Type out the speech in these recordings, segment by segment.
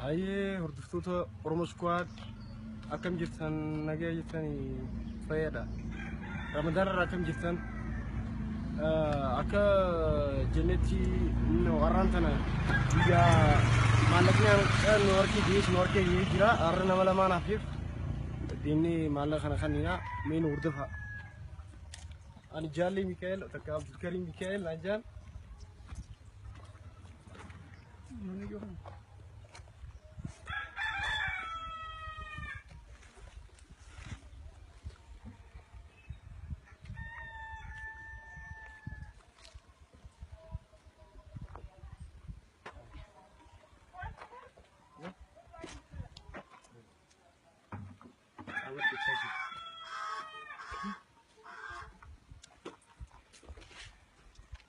Aye, hordoftoota Oromoo Squad akkam jirtan nagaa jirtanii fayyada. Ramadaan irraa akkam jirtan akka jennetti warraan tana biyya maallaqni nu harkee jira har'a nama lamaan hafiif deemnee maallaqa kana kanniina meen hordofa. Ani Jaallee Mikaa'el takka Abdulkariim Mikaa'el Lanjaan.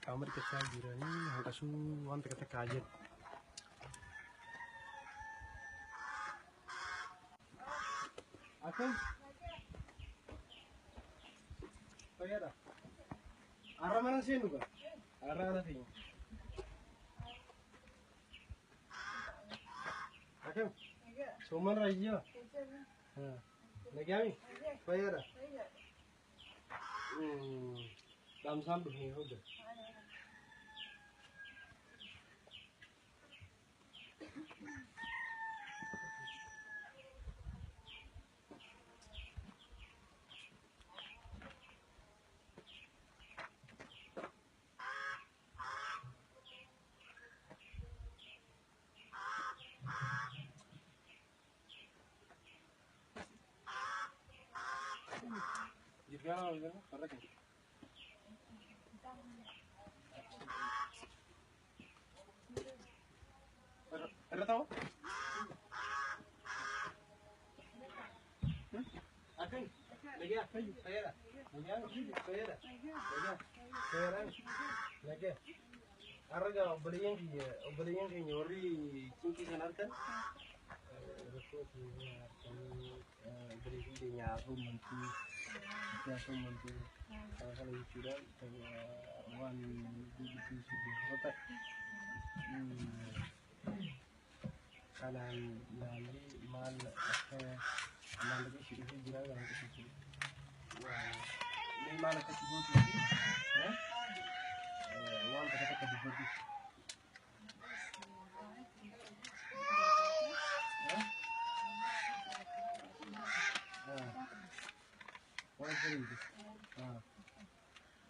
Kamar kita jirani hangkasu wanta kata kajet. Akan payada. Arah mana sih nuka? Arah mana sih? Akan? Soman raja. Lagi kami? Payada. Damsam begini udah. Gimana udah? Karena kan? Ada tahu? Akan? Lagi apa? Saya dah. Saya dah. Lagi. Harga belinya di nyori cinci sanarkan. Belinya aku mantu. Ya aku mantu. Kalau sudah wan di kota. Kanan lalu mal lagi sudah jalan yang ke situ. Wah, ini malah ke situ sih, ya? Wan kata ke situ. Wan sini.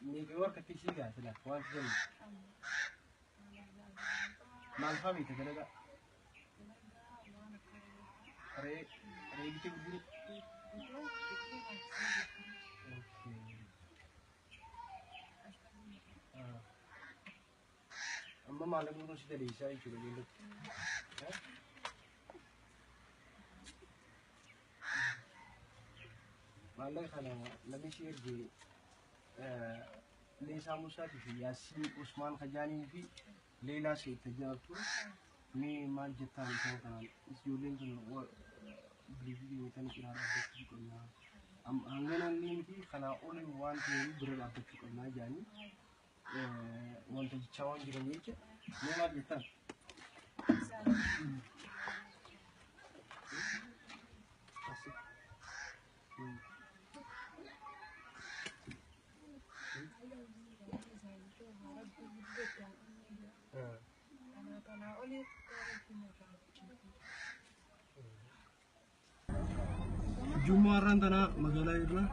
Ini keluar ke sini kan, sudah. Wan sini. Mal fahmi tu kan? Are gitu begini. Amma malam itu sudah bisa itu dulu. Malam kana lebih sih di Lisa Musa di Yasin Usman Khajani di Leila sih terjatuh. Ni majetan kan isjulen kan beli kan kira ada juga na angganan limpi kana oleh wanti berada juga na jani wanti cawan juga ni je ni majetan Jumaran tanah magala irra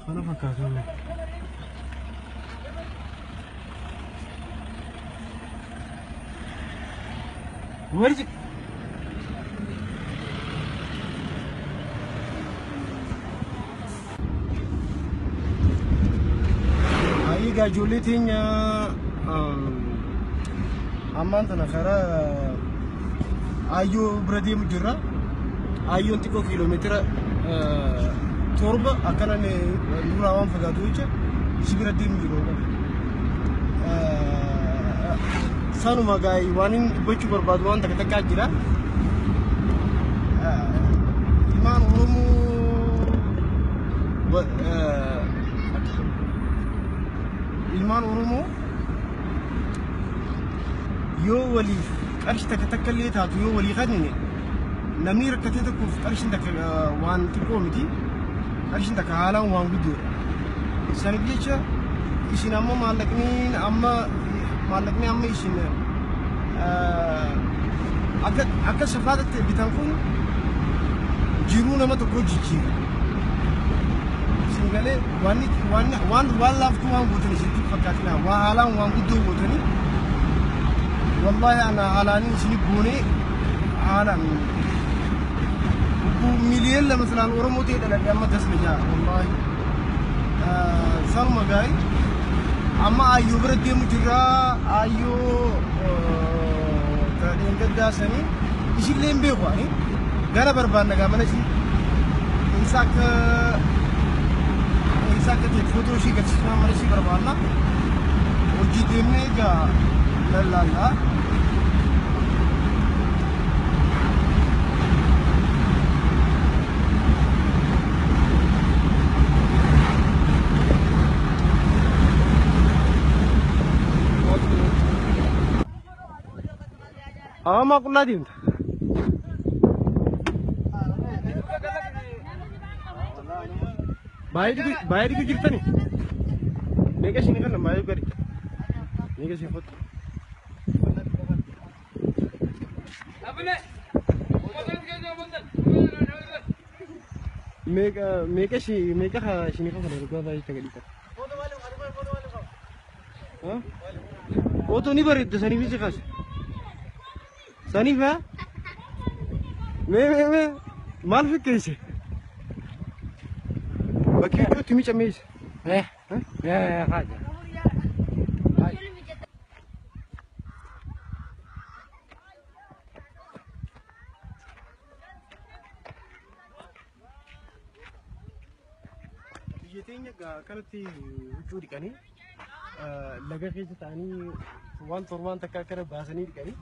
mana fakkaatan where's it ai gajulitinya aman tanah kara Ayu berarti mujurra, ayu nanti kok kilometer torba akan ane nurawan fagatu aja, si berarti mujurra. Sanu magai wanin baju berbaduan tak jira. Iman oromo, iman oromo يو ولي قرش تكتكلي تاتو يو ولي خدني نمير كتيتك في قرش عندك وان تقومتي قرش عندك حالا وان بدو سنبيتش إيشين أما مالكني أما إيشين أكاد شفاعة بتنكون جيرونا ما تقول جيجي سنغالي وان لافتو وان بوتني سنتي فكاتنا وحالا وان بدو بوتني والله أنا حالاني سني بوني حالا مليون مثلا ورموتي دلنا ما تسمع والله سلمى جاي أما أيو بردي مجرا أيو ترى قد سني إيش اللي ينبغوا غير بربان نجا منشي إنساك تفوتو شيء كتشنا منشي بربانا وجدني جا لا ما قلنا دين بايد كجرتني ميكا شيني كنا بايد كري ميكا شيني خد ميكا شيني خد ركوا بايد تكلي ها वो तो नहीं बरीद सनी भी से खास सनी भा मैं माल फिर कैसे बाकी तो तुम्ही चमेश खाजा ये तेंगे कलती चूरी कनी लगा के तानी वन तोरवान तक कर बासनी कनी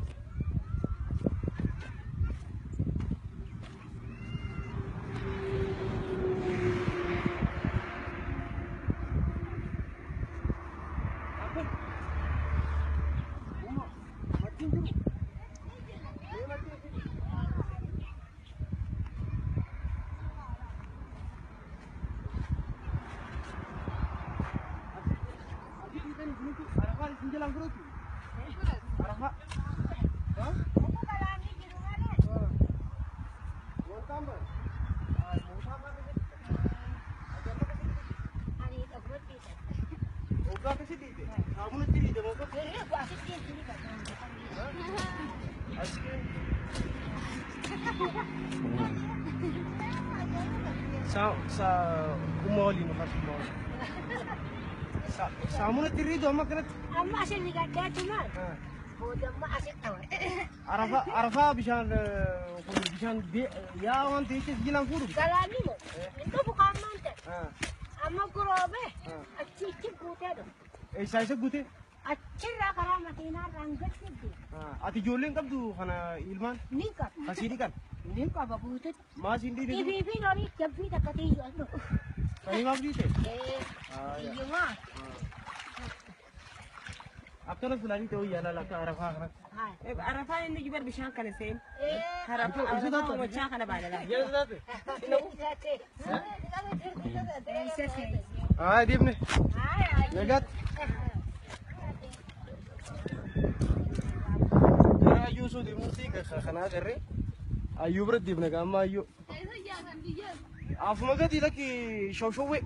sa umoli no kasi mo sa amo na tirido ama kanat amma asin ni gadda tumal ho damma asin tawa arafa bishan ya wan te gilan kudu galani mo into bukan mante amma kurobe achi gute do sai gute achirra kara matina rangat siddi ati jolen kabdu khana ilman nika kasidi kan nika babute ma sindi de bibi nori jabbi takati yo kani ma bite iya ma akara sulani to yala la ka arafa khana عرفان إني جبر بشان كان سين عرفان وشان كان بعد لا ya zate di ibne nagat ayu so di musi ka khana garre ayu bra di ibne ga ma ayu afuma ga di laki shawshawe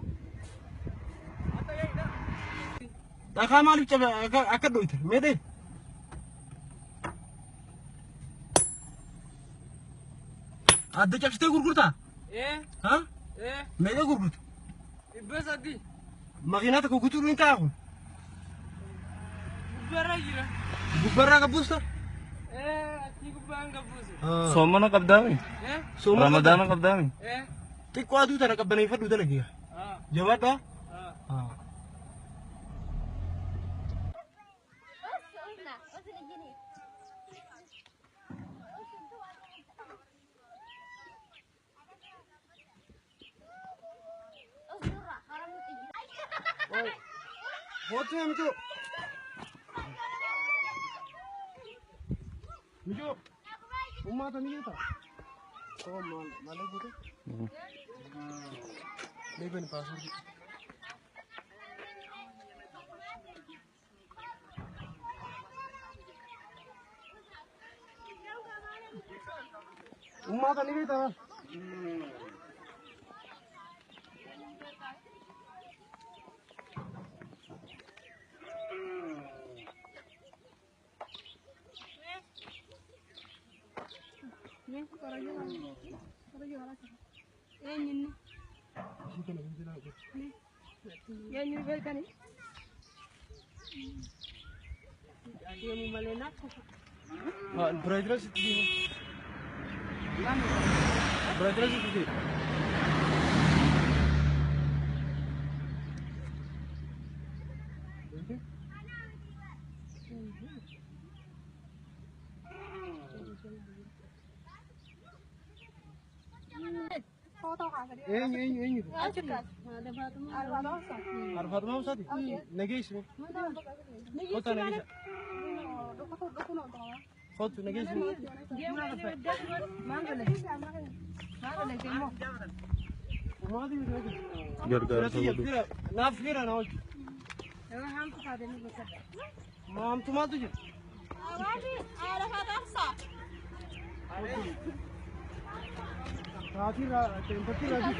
ta khama lu chaba akado ite mede adda chapste gurgurta ha mede gurgut بس أدي makinata ko guturu inta akhu براجرة gubbarra kabusta أتيك بانك بوسي सोमना कब्दामी रमदान कब्दामी ti ko adu tara kabani fadu dalagi jawada hotu am to Mijo, umma ta mijo ta. Oh malah gitu. Ini ben password. Umma ta mijo ta. Brother sedih. Brother sedih. Ini. Arfat mau satu. Negis. Kota negis. Kota negis. Gara-gara Nafkira na hoje. Mam tu matu je. Tempati lagi.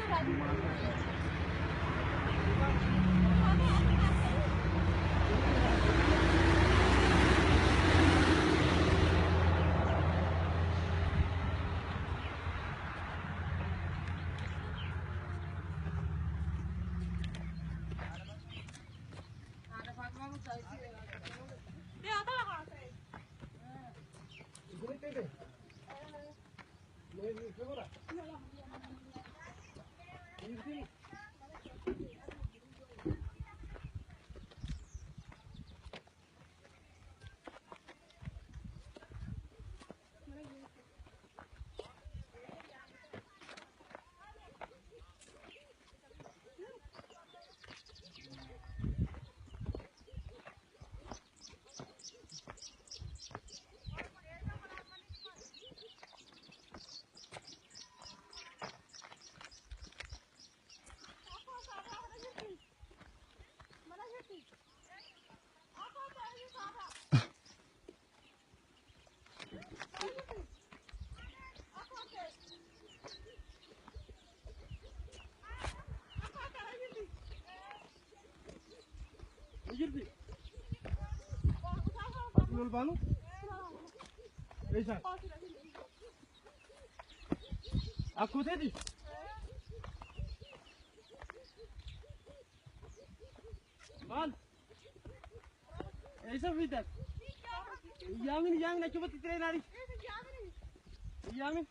Girdi. Abdul Banu. Esa. Aku tadi. Ban. Esa fitar. Yang nak cuba tirai nari. Yamin.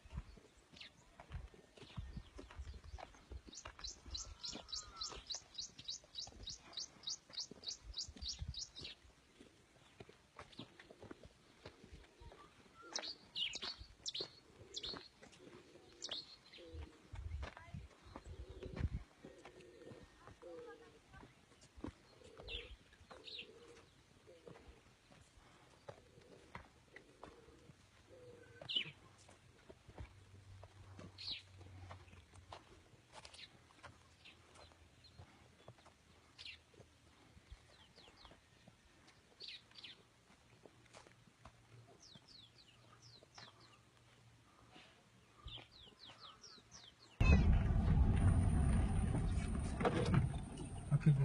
Okay.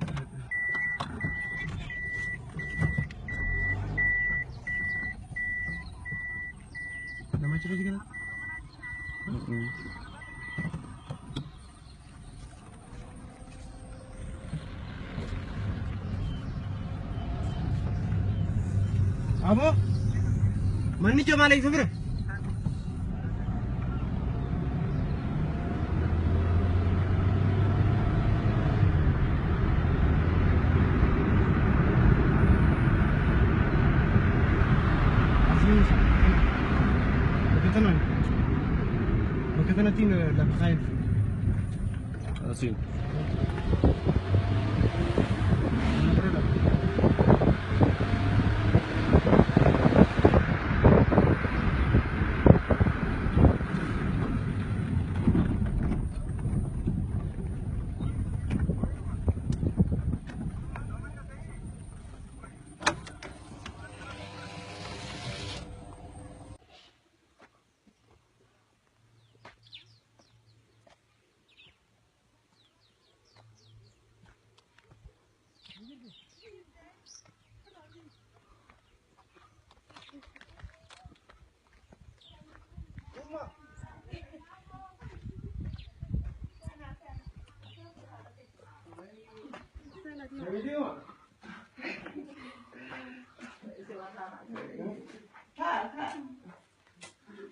Nama cerita kan? Apa? Mana ni cuma lagi sebenarnya? Bagaimana tinggal dapat kain? Asin.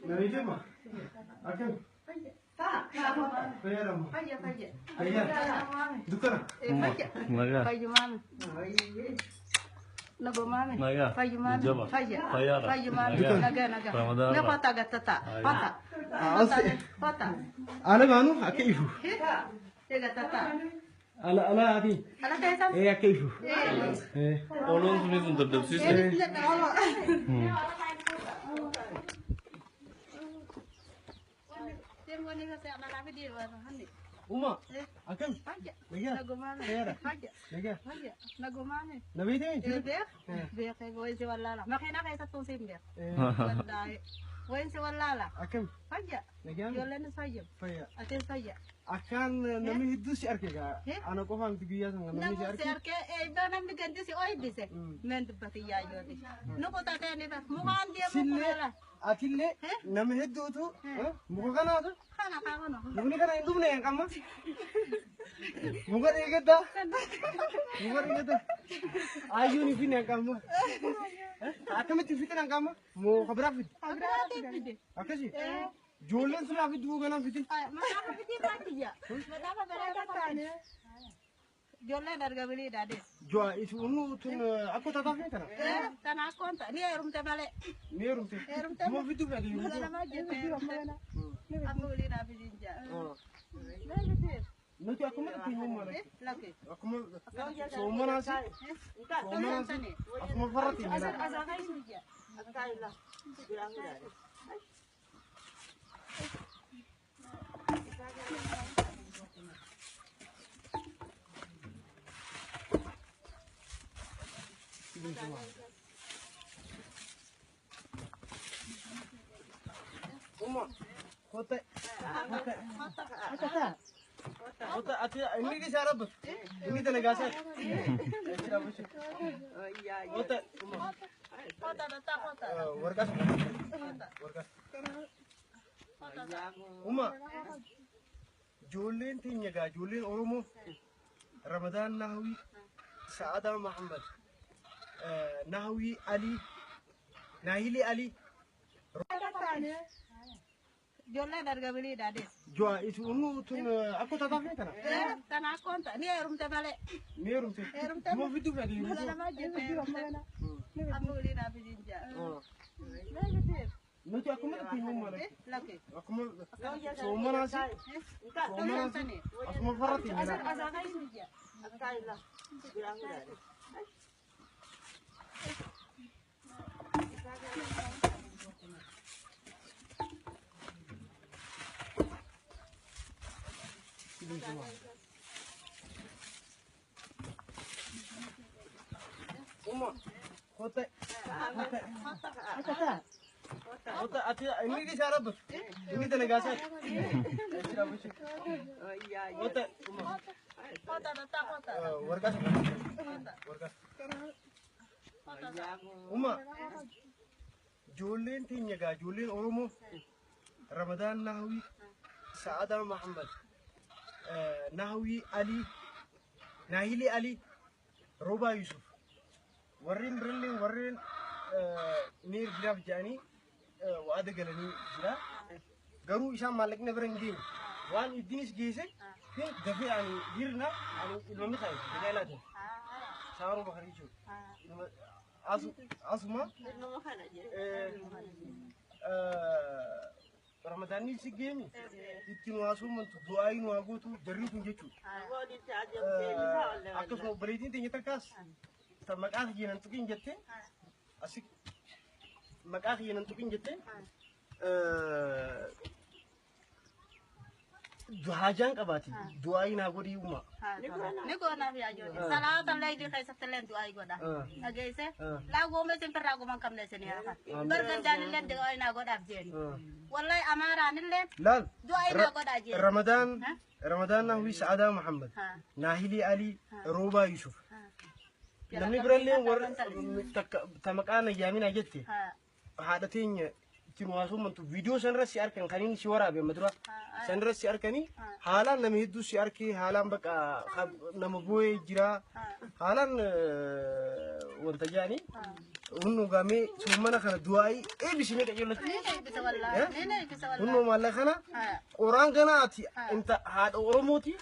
نريد ما أكمل فيا رم فيا دكتور Naga. Fayumami. Nago mami. Naga. Fayumami. Jaba. Faya. Fayara. Fayumami. Naga. Naga. Ramadan. Ne pata gatata. Pata. Pata. أنا بانو أكيفو Tega tata. أنا أبي Ala kaisan. إيه أكيفو Olon sumisun terdep sih. Tengoni ka sa nalabi di ba hani. أمة أكمل Faya. نجا Nago mami. Fayara. Faya. نجا Faya. Nago mami. نبيتين Bek. Bek kay goy si wala. Makina kay sa tusim bek. إيه Wallahi. Goy si wala. أكمل Faya. نجا Yolen faya. فيا Atin faya. أكان نمي هدوس أركيكا أنا كفان تبيا سان نمي Namu أركي serke do nam diganti si oy dise. Men dubati ya yodi. No ko ta tane ba mukan dia mo سلة kula. أتلة نمي هدوتو مكانا هذا Kana ka no. نمني كنا يندوم نيا كمان مكان يكدا مكان يكدا أيوني في نيا كمان أكمل تفيت نيا كمان مو خبرة فيت Agrati pide. أكشي جولن سلا فيت بو كنا فيت Ay, maka pide pati ya. Maka berada tane. Jolle darga beli dade. جوا إيش ونو تون أكو تتافين كنا Tanah konta. Ni rum te bale. نيرم تي مو فيتو بدي Mala nama je te. Aku beli na bidinja. نتي أكو ما تيجي مو مالك Laki. أكو ما سومنا سي سومنا سي أكو ما فرتي Asa ملا asa kai sija. Akai lah. Bilang dade. أمة هوتا هوتا هوتا أتي إني دي سارب إني تناقاسات هوتا أمة Kota datang kota. ورقة ورقة أمة جولين تيجا جولين أورومو رمضان نهوي سعادة محمد نهوي علي ناهيلي علي Jolle darga beli dade. جوا إيش ونو تون أكو تتافين كنا Tanah konta. Ni rum te bale. نيرم تي مو فيتو بدي Mala nama je te. Aku beli na bidinja. نتي أكو ما تيجي مو مالك Laki. أكو ما سومنا سي سومنا سي أكو ما فرتي Asa ملا asa kai sija. Akai lah. Bilang dade. أمة هوتا هوتا هوتا أتي إني دي سارب إني تناقاسات هوتا أمة Kota datang kota. ورقة ورقة أمة جولين تيجا جولين أورومو رمضان نهوي سعادة محمد نهوي علي ناهيلي علي روبا يوسف ورين برلين ورين نير جراف جاني وعد قالني جرا قالوا إيشان مالك نبرنجين وان الدينيس جيسك في دفع يعني جيرنا يعني المملكة بجالاتهم شعروا بخريجو أسمع رمضان نيسي جيمي يتكلم واسو من دعائي نواقوتو جريكم جيتو أكسو بريدين تنجي تكاس مقاخ جينا نتقين جتين أسيك مقاخ جينا نتقين جتين حاجان قباتي دعائي ناقودي يوما Ni ko na biya jodi. Salatan lay di kay sa telen du ay goda. Agay se. La go me sempre ra go man kam ne sen ya. Bergan dan len de ay na goda jeni. Wallahi amara ni len لا du ay na goda jeni. رمضان نهوي سعادة محمد ناهيلي علي روبا يوسف namni birallee warra tamaqaana yaamina jette haadhateen ittiin waasumantu viidiyoo sanirra si arkan kaniin si waraabe madura sanirra si arkanii haalaan nama hedduu si arkee haalaan baqa nama boo'ee jira haalaan wanta jaanii هنو قامي سومنا خنا دعائي إيه بسمك أجلت بس والله نين بس والله هنو مالك خنا قرآن كنا أتي أنت هاد أورموتي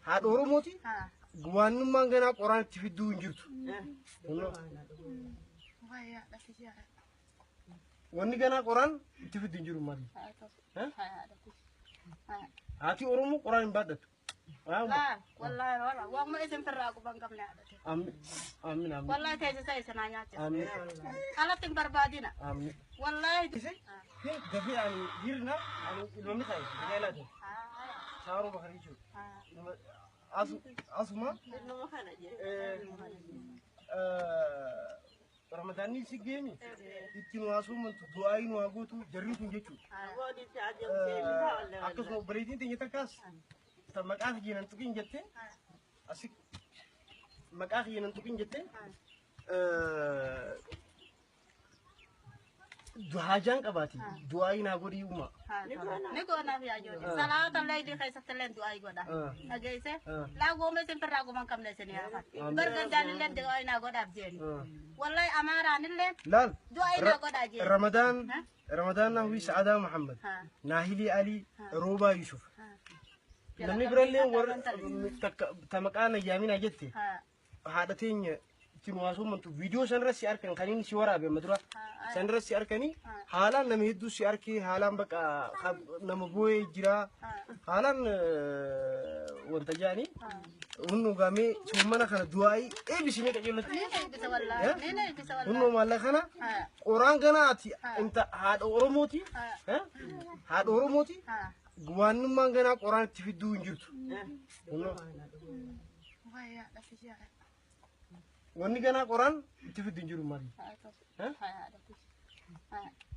هاد أورموتي قوانين ما كنا قرآن تفيدون جرتو هنو ويا لا تجي واني كنا قرآن تفيدون جرو مالي هاتي أورمو قرآن بدت لا والله وما اسم فراق بانكم نعدت آمين آمين آمين والله تيجي ساي سنانيات آمين على تنبر بعدين آمين والله دفي يعني هيرنا يعني المهم خايف جايلاته شعره بخريجه أسمع رمضاني سجيني يتنواسو من دعائي نواقوتو جريتو جيتو أكسو بريدين تنيتكاس مقاخ جينان تكين جتة أسيك مقاخ جينان تكين جتة دعاء كباتي دعاء ناقوري يوما نقول أنا في أجود صلاة الله يدي خيس تلين دعاء يقودا أجيسه لا قوم يسمى راقو من كم لسني أخا بركة دالين دعاء ناقودا بجيني والله أمارة نلين لا دعاء ناقودا جيني رمضان نهوي سعادة محمد ناهلي علي روبا يوسف namni birallee warra tamaqaana yaamina jette haadhateenya ittiin waasuumantu viidiyoo sanarratti arkan kan inni si waraabe madura sanarratti arkanii haalaan nama hedduu si arkee haalaan baqa nama boo'ee jira haalaan wanta jaanii hunnu gaamee summana kana du'aa'ii eebisine qajeelatti hunnu maalla kana qoraan kana ati inta haadha oromooti قوانين ما كنا قرآن تفيدون جرتو واني كنا قرآن تفيدون جرو مالي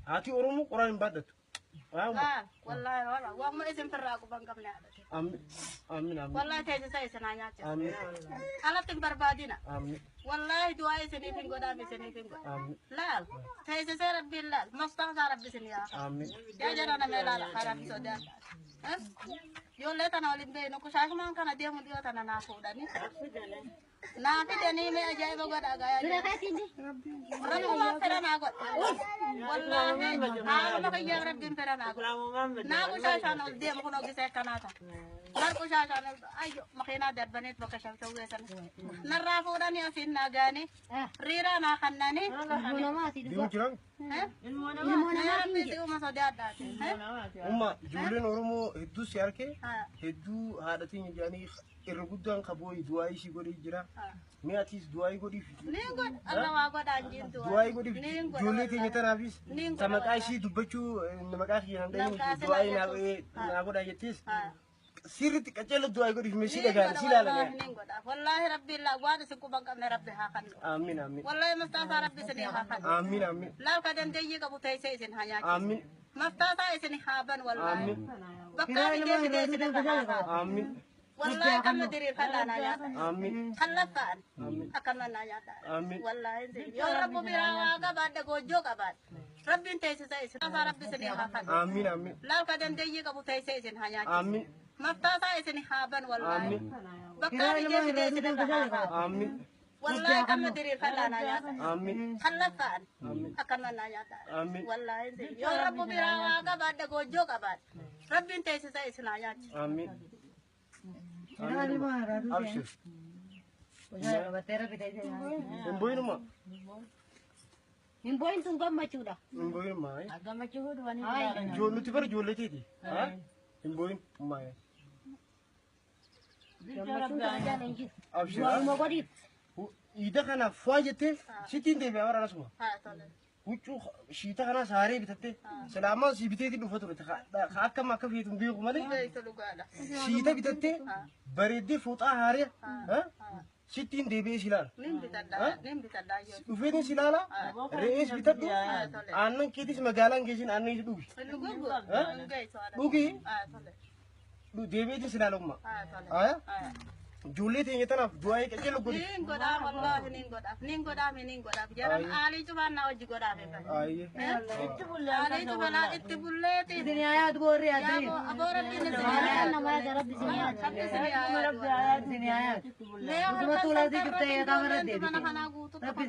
هاتي أورمو قرآن بدت لا والله وما اسم فراق بانكم نعدت آمين آمين آمين والله تيجي ساي سنانيات آمين على تنبر بعدين آمين والله دعاء سنيفين قدامي سنيفين آمين لا تيجي ساي ربي الله مستغفر ربي سنيا آمين يا جرانا ميلا خرام سودان يولي تنا ولين بينو كشاش ما كان ديم ديو تنا نافوداني نافداني مي أجاي بقول أجاي ربي ما فرنا أقول والله ما كي ربي فرنا أقول ناقو شاشان ديم كنا قصة كناتا ناقو شاشان أيو مخينا دربنيت بكشف شوي سنة نرافوداني أفين ناقاني ريرا ناخناني ديم جران أما جولين أورمو هدو سياركي هدو هادتين يعني الرجودان كبوي دواي شي قولي جرا مياتيس دواي قولي نينغود الله واقود أنجين دواي قولي جولي تيجي تنافيس تمكاشي دبچو نمكاشي عندي دواي ناقود أيتيس سيرت كجل دواي قولي مشي لجان سيلا لجان والله ربي الله واد سكوبان كم ربي هاكن آمين آمين والله مستعصى ربي سني هاكن آمين آمين لا كدن تيجي كبو تيسي سن هاياك آمين مستعصى سني هابن والله آمين بكاري جيسي سني هاكن آمين والله كم ندري فلانا يا آمين خلفان آمين أكملنا يا آمين والله يا رب بيراوا كبار دعوجو كبار ربي تيسي سني ربي سني هاكن آمين آمين لا كدن تيجي كبو تيسي سن هاياك آمين مستعصى سني هابن والله آمين بكاري جيسي سني هاكن آمين والله كم ندري فلانا يا آمين خلفان آمين أكملنا يا آمين والله يا رب بيراوا كبار دعوجو كبار ربي تيسي سني هاياك آمين أبشر إمبوين ما Imboin tu gam macuda. إمبوين ما Agak macam tu wanita. جول نتبر جول لتيدي ها إمبوين ما أبشر Mau kau إذا كان فاجته ستين دي بيعمر رسمه ها طلع وشو شيتا كنا ساري بتته سلامة سي بتته دفتر خاك ما كفي تنبيه كمالي ليس لقاله شيتا بتته بريدي فوتا هاريا ها ستين دي بي سلال نيم بتدا وفين سلالا رئيس بتته أنا كيديس مقالان كيسين أنا يسدوي دوكي دو دي بي سلالهم ما Julie tinggi tanah dua yang kecil lu. Ning goda wallahi ning goda jaran ali tuban na oji goda be Aye. ali tubala ittibulle ti Dunia itu gori ada. abora bin nama darab di sini ada. Dunia itu. Cuma tulah di kita ya kamera deh. Rabbi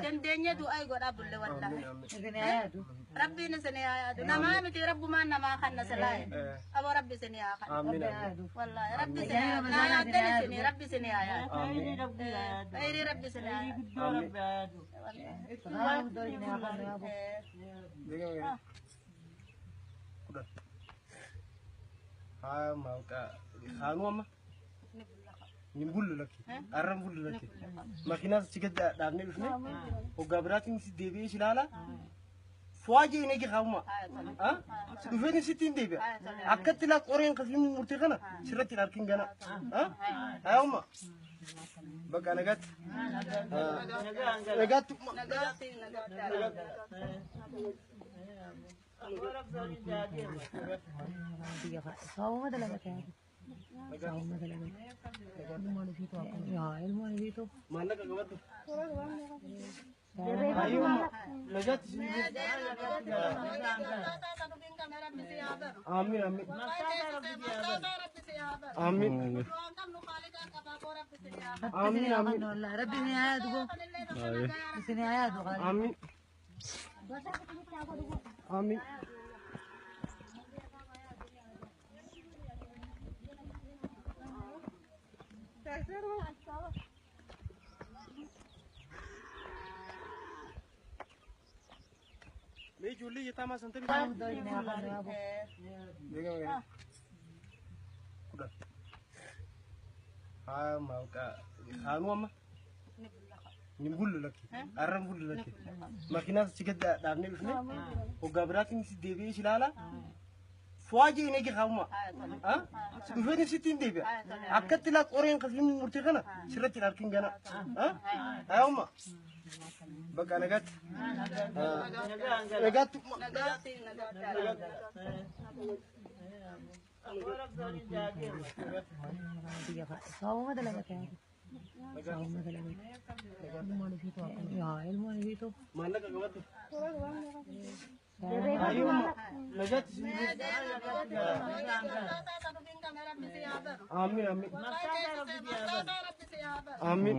jendenya du ay goda bulle wallahi Dunia itu. rabbi ni sene ya nama mi ti rabbu man nama khanna salai abo rabbi sene ya khan Amin. wallahi rabbi sene na ya deni sene rabbi sene ya Amin. ayri rabbi sene ya Sekarang udah ini apa nih apa? Dengar ya. Udah. Ah mau ka. Kanu ama. Nimbul lagi. Aram bul lagi. Makina sikit darne usne. Oga beratin si devi silala. Fuaje ini ki kauma. Ah? Dufeni sitin devi. Akat tilak orang kasim murti kana. Sirat tilak kingana. Ah? Ayo ma. Baka nagat. Nagat. Kau ada lagi kan? Kau ada lagi. Ilmu itu apa? Ya ilmu itu. Mana kagak tuh? Ayo ma. Nagat. Amin amin. Amin. Amin amin. Rabbi ni ayat tu. Sini ayat tu. Amin. Amin. Me Julie kita mas santai. Udah ini apa nih apa? Dengar ya. Udah. Ah mau ka. Kanu ama. Nimbul lagi. Aram bul lagi. Makina sikit darne usne. Oga beratin si devi silala. Fuaje ini ki kauma. Ah? Dufeni sitin devi. Akat tilak orang kasim murti kana. Sirat tilak kingana. Ah? Ayo ma. Baka nagat. Nagat. Kau ada lagi kan? Kau ada lagi. Ilmu itu apa? Ya ilmu itu. Mana kagak tuh? Ayo ma. Nagat. Amin amin. Amin.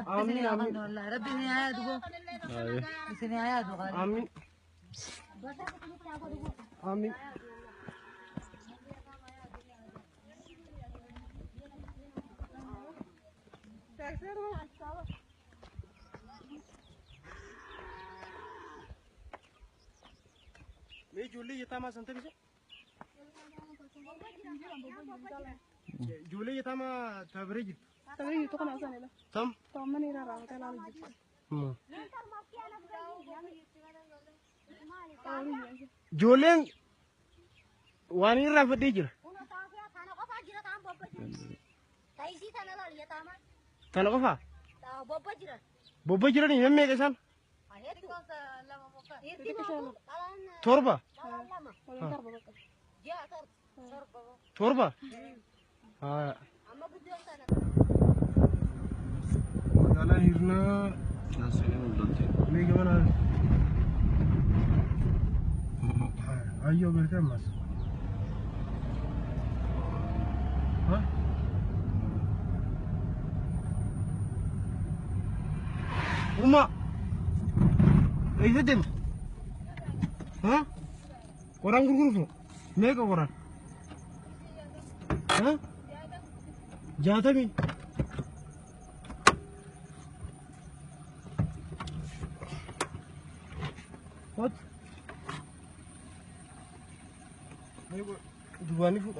Amin amin. Rabbi ni ayat tu. Sini ayat tu. Amin. Amin. Me Julie kita mas santai bisa? Julie kita mah tabrik. Tapi itu kan asal itu. Tam? Teman ini orang kan lalu gitu. Julie wani rafa dijir. Tanah apa? Bobo jiran ini memang kesan. Torba. Torba. Ah. Jalan hirna. Nasibnya udah sih. Ini gimana? Ayo berkan mas. Hah? Uma. Itu hah? Orang guru mereka orang. Hah? Jatuh mi. What? Dua ni pun.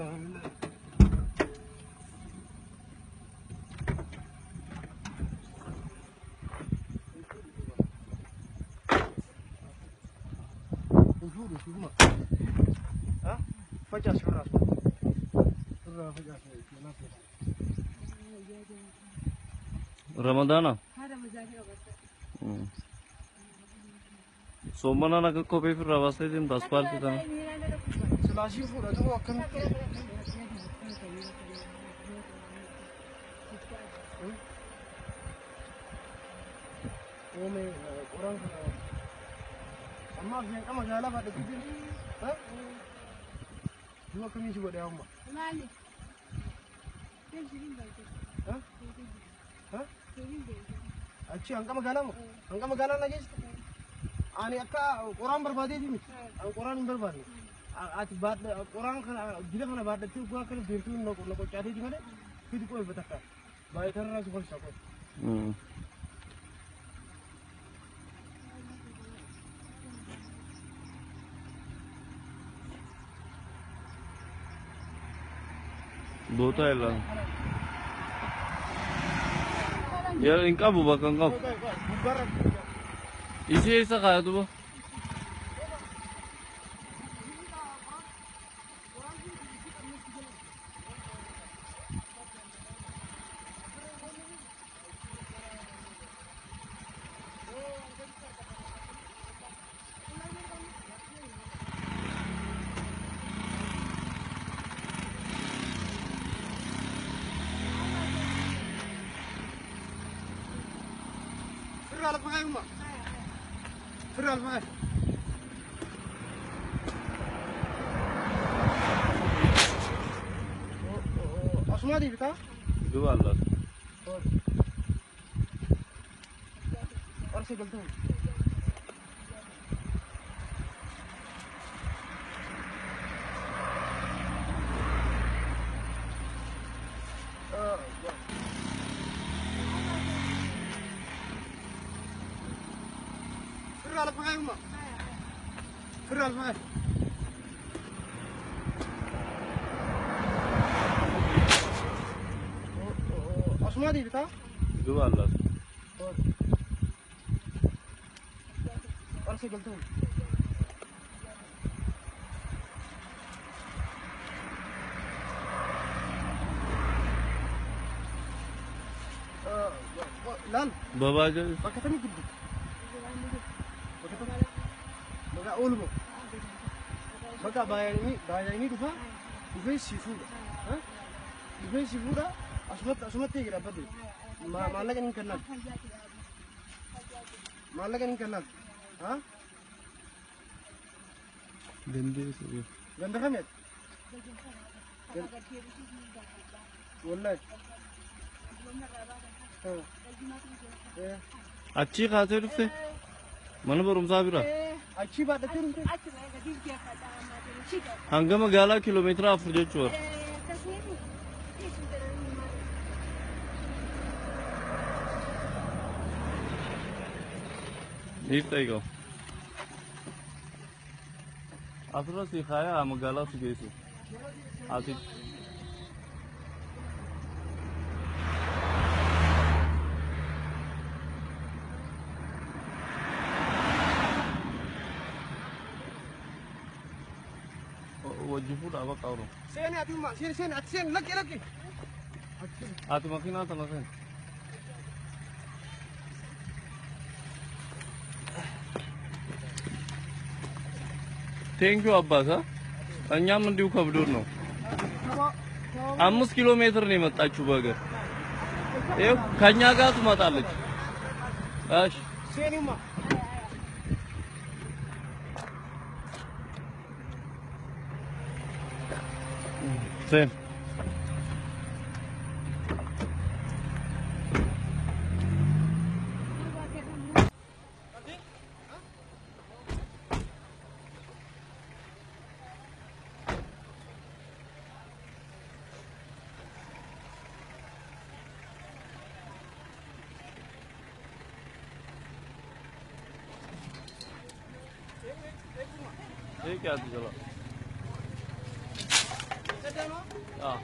Hah? Fajar surah. Surah fajar. Ramadana. Somana nak kopi फिर रास्ते दिन 10 बार तो था Selasi pun ada tu akan. Ome orang amma biyan kama gala ba da kidin ha duwa kami shi gode amma Mali. Ke jirin da ke. ha ha Jirin da ke. achi an kama gala na gis ani akka quran barbade di an quran barbade at baad quran kana dile kana baad tu gua kana birtu no ko chadi di mane fid ko bataka bai tharra su khol sako Dota है ला यार इनका बुबा कंगा mubarak इसे ऐसा खाया तो वो Firral pakai umma. Firral pakai. Asma di kita. दुआ अल्लाह और से गलती हुई. Firral pakai umma. Firral pakai. Asma di kita. दुआ अल्लाह और से गलती हुई. Lan, बाबा जो pakai tadi gitu. Pakai tadi. Baga ulmo. Baga bayar ini tuh, tuh seafood. Hah? Tuh seafood, asmat tiga apa tuh? Malah kan ini kenal. Malah kan ini kenal. Hah? गंदे से Ganda kami. Wallahi. अच्छी खाते रुपए मन बरुम साबिरा अच्छी बात है तुम हंगम 11 किलोमीटर अफर चोर Ito After si Khaya Amagala Sugesi Ati Wajibu dah apa kau? Sini atu mak, sini laki. Ati makin apa makin? Thank you Abbas ha. Anya mendiu kabur no. 5 kilometer ni mata cuba ke. Kanya ga tu mata lagi. Ash. Sini mak. Sen. ये क्या थी चलो हाँ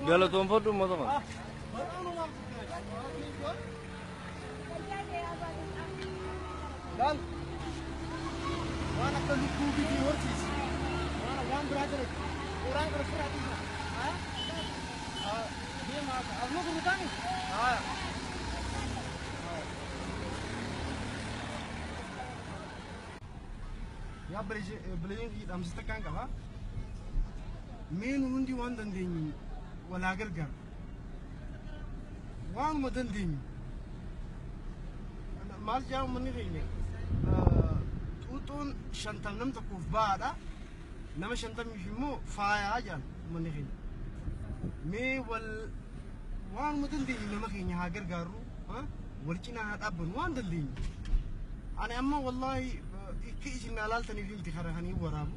गलत तुम फोटो मत मत Dan wana kalau kubi di hortis wana one brother orang berserat itu dia mah almu berutang ya beli di dalam setekan kah main undi wan dan dini walaa gargaaru waanuma dandeenyu maal jedhamu manni keenya xuuxuun 50 nam tokkoof bahaadha nama 50 immoo faayaa jedhan manni keenya mee waanuma dandeenyu nama keenya haa gargaaru wal cinaa haa dhaabbannu waan dandeenyu ani amma wallaahi akka isin ilaaltaniif miti karaa kanii waraabu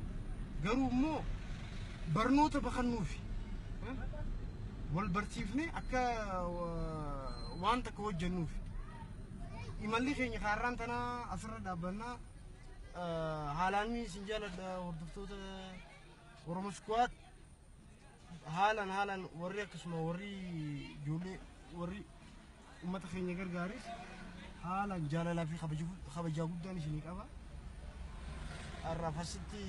garuu immoo barnoota bakannuufi wal barsiifne akka waan takka hojjennuufi imalli keenya kaarraan tanaa asirra dhaabbannaa haalaan isin jaaladha hordoftoota Oromoo Squad haalaan warri akkasuma warri ijoollee warri ummata keenya gargaaris haalaan jaalalaa fi kabajaa guddaan isinii qaba har'aaf asitti